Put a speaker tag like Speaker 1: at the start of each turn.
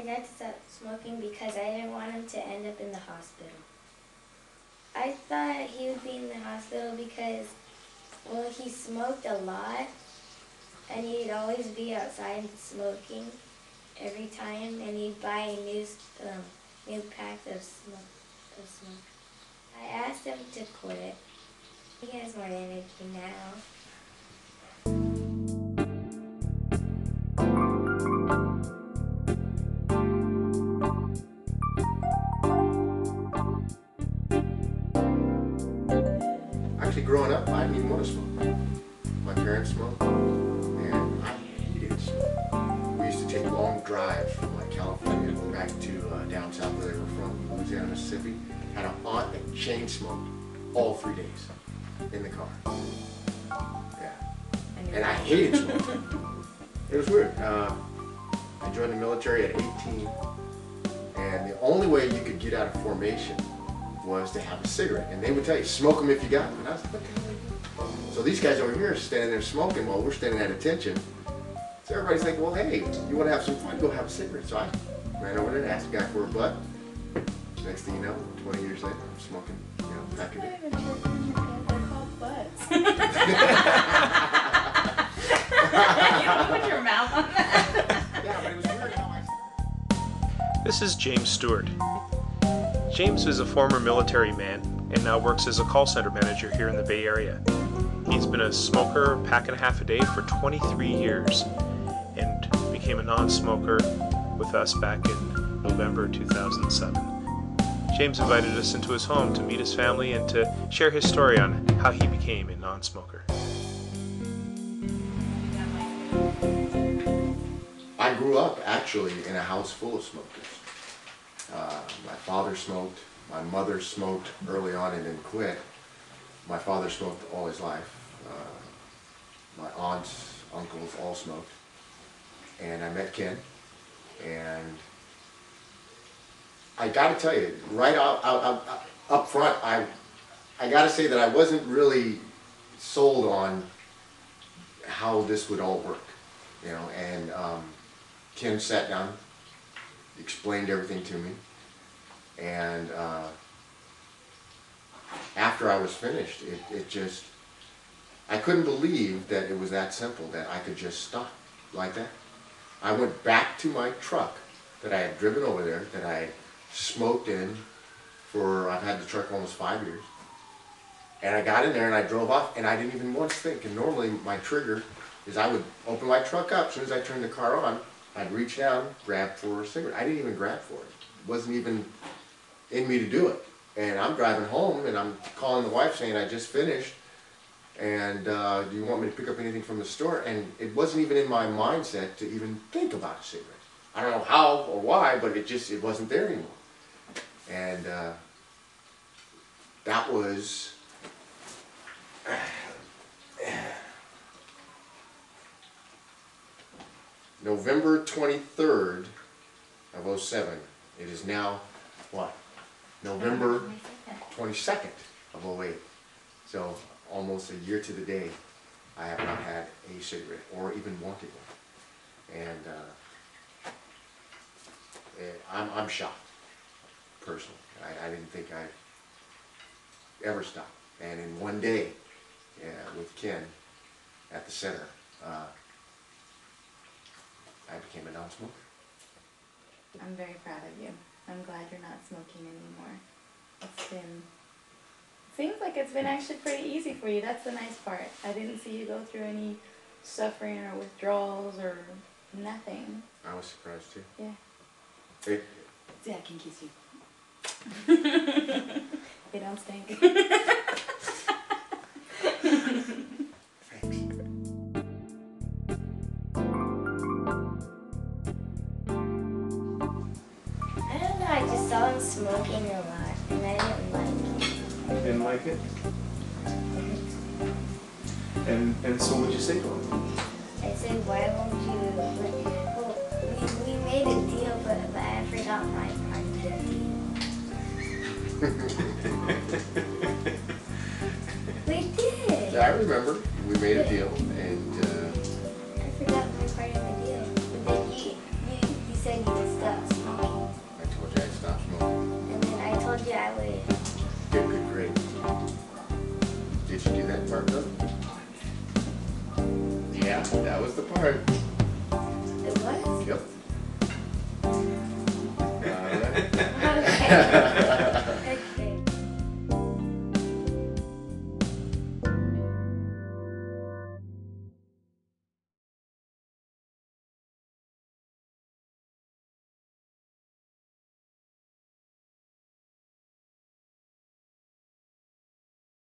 Speaker 1: dad to stop smoking because I didn't want him to end up in the hospital. I thought he would be in the hospital because, well, he smoked a lot, and he'd always be outside smoking every time, and he'd buy a new pack of smoke. I asked him to quit. He has more energy now.
Speaker 2: Actually, growing up, I didn't even want to smoke. My parents smoked, and I hated smoke. We used to take long drives from like California back to down south where they were from, Louisiana, Mississippi. Had an aunt that chain smoked all 3 days in the car. Yeah, and I hated smoking. It was weird. I joined the military at 18, and the only way you could get out of formation was to have a cigarette, and they would tell you, smoke them if you got them. And I was like, what the hell are you doing? So these guys over here are standing there smoking while we're standing at attention. So everybody's like, well, hey, you want to have some fun? Go have a cigarette. So I ran over there and asked the guy for a butt. Next thing you know, 20 years later, I'm smoking, pack of it.
Speaker 3: They're called butts. You don't put your mouth on that.
Speaker 2: Yeah, but it was weird how I...
Speaker 4: This is James Stewart. James is a former military man and now works as a call center manager here in the Bay Area. He's been a smoker, pack and a half a day for 23 years and became a non-smoker with us back in November 2007. James invited us into his home to meet his family and to share his story on how he became a non-smoker.
Speaker 2: I grew up actually in a house full of smokers. My father smoked, my mother smoked early on and then quit. My father smoked all his life. My aunts, uncles all smoked. And I met Ken, and I gotta tell you, right up front, I gotta say that I wasn't really sold on how this would all work, and Ken sat down, explained everything to me, and after I was finished, it just, I couldn't believe that it was that simple, that I could just stop like that. I went back to my truck that I had driven over there, that I smoked in for, I've had the truck almost 5 years, and I got in there and I drove off, and I didn't even once think, and normally my trigger is I would open my truck up, as soon as I turned the car on, I'd reach down, grab for a cigarette. I didn't even grab for it. It wasn't even in me to do it. And I'm driving home and I'm calling the wife saying I just finished, and do you want me to pick up anything from the store? And it wasn't even in my mindset to even think about a cigarette. I don't know how or why, but it wasn't there anymore. And that was November 23rd of 07. It is now, what? November 22nd of 08. So almost a year to the day, I have not had a cigarette or even wanted one. And I'm shocked, personally. I didn't think I'd ever stop. And in one day, with Ken at the center, I became a non-smoker.
Speaker 3: I'm very proud of you. I'm glad you're not smoking anymore. Seems like it's been actually pretty easy for you. That's the nice part. I didn't see you go through any suffering or withdrawals or nothing.
Speaker 2: I was surprised too.
Speaker 3: Yeah. Yeah, I can kiss you. They don't stink.
Speaker 2: Thanks.
Speaker 1: I don't know, I just saw him smoking a lot, and I didn't like it.
Speaker 4: You didn't like it? And so what'd you say to him?
Speaker 1: I said, why won't you, well, we made a deal, but I forgot my part of the deal. We did!
Speaker 2: Yeah, I remember. We made a deal, and
Speaker 1: I forgot my part of the deal. But then you said you would stop
Speaker 2: part, doesn't it? Yeah, that was the part.
Speaker 1: It was?
Speaker 2: Yep. Alright.
Speaker 1: Okay.